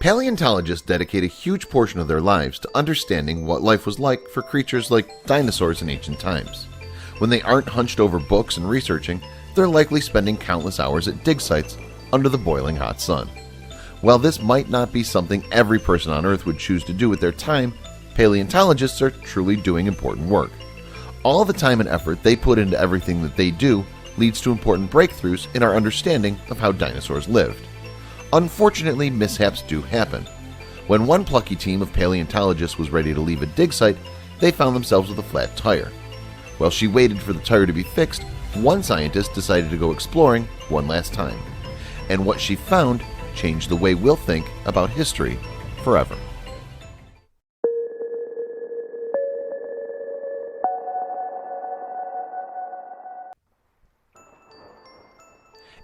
Paleontologists dedicate a huge portion of their lives to understanding what life was like for creatures like dinosaurs in ancient times. When they aren't hunched over books and researching, they're likely spending countless hours at dig sites under the boiling hot sun. While this might not be something every person on Earth would choose to do with their time, paleontologists are truly doing important work. All the time and effort they put into everything that they do leads to important breakthroughs in our understanding of how dinosaurs lived. Unfortunately, mishaps do happen. When one plucky team of paleontologists was ready to leave a dig site, they found themselves with a flat tire. While she waited for the tire to be fixed, one scientist decided to go exploring one last time. And what she found changed the way we'll think about history forever.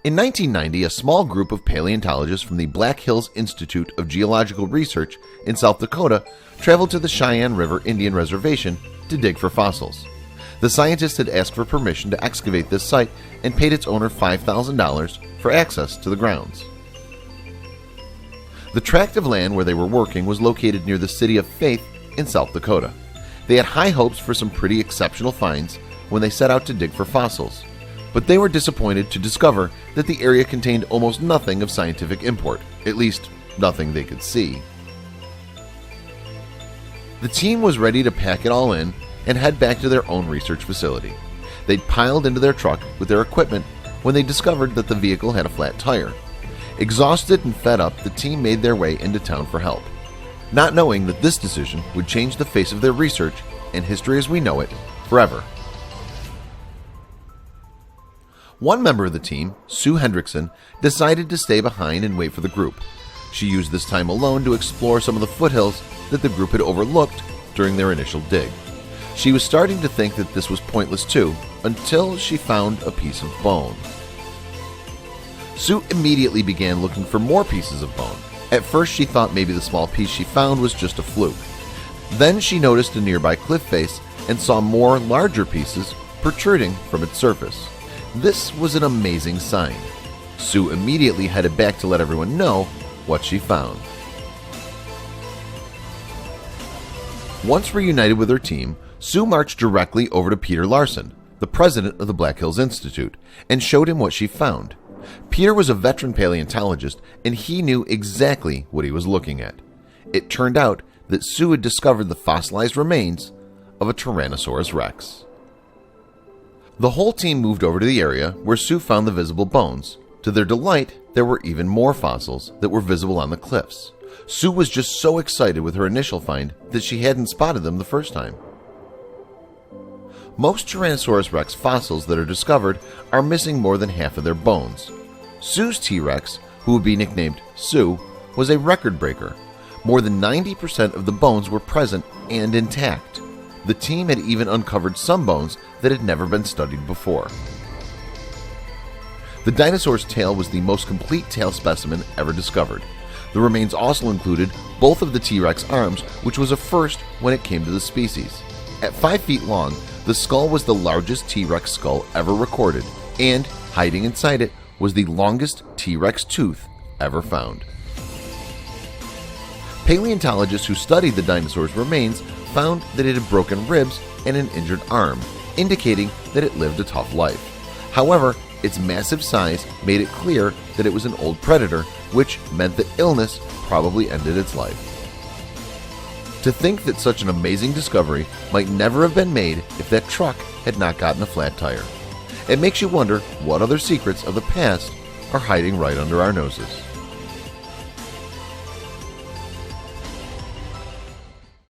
In 1990, a small group of paleontologists from the Black Hills Institute of Geological Research in South Dakota traveled to the Cheyenne River Indian Reservation to dig for fossils. The scientists had asked for permission to excavate this site and paid its owner $5,000 for access to the grounds. The tract of land where they were working was located near the city of Faith in South Dakota. They had high hopes for some pretty exceptional finds when they set out to dig for fossils, but they were disappointed to discover that the area contained almost nothing of scientific import, at least nothing they could see. The team was ready to pack it all in and head back to their own research facility. They'd piled into their truck with their equipment when they discovered that the vehicle had a flat tire. Exhausted and fed up, the team made their way into town for help, not knowing that this decision would change the face of their research and history as we know it forever. One member of the team, Sue Hendrickson, decided to stay behind and wait for the group. She used this time alone to explore some of the foothills that the group had overlooked during their initial dig. She was starting to think that this was pointless too, until she found a piece of bone. Sue immediately began looking for more pieces of bone. At first she thought maybe the small piece she found was just a fluke. Then she noticed a nearby cliff face and saw more larger pieces protruding from its surface. This was an amazing sign. Sue immediately headed back to let everyone know what she found. Once reunited with her team, Sue marched directly over to Peter Larson, the president of the Black Hills Institute, and showed him what she found. Peter was a veteran paleontologist, and he knew exactly what he was looking at. It turned out that Sue had discovered the fossilized remains of a Tyrannosaurus rex. The whole team moved over to the area where Sue found the visible bones. To their delight, there were even more fossils that were visible on the cliffs. Sue was just so excited with her initial find that she hadn't spotted them the first time. Most Tyrannosaurus rex fossils that are discovered are missing more than half of their bones. Sue's T-Rex, who would be nicknamed Sue, was a record breaker. More than 90% of the bones were present and intact. The team had even uncovered some bones that had never been studied before. The dinosaur's tail was the most complete tail specimen ever discovered. The remains also included both of the T-Rex arms, which was a first when it came to the species. At 5 feet long, the skull was the largest T-Rex skull ever recorded, and hiding inside it was the longest T-Rex tooth ever found. Paleontologists who studied the dinosaur's remains found that it had broken ribs and an injured arm, indicating that it lived a tough life. However, its massive size made it clear that it was an old predator, which meant that illness probably ended its life. To think that such an amazing discovery might never have been made if that truck had not gotten a flat tire. It makes you wonder what other secrets of the past are hiding right under our noses.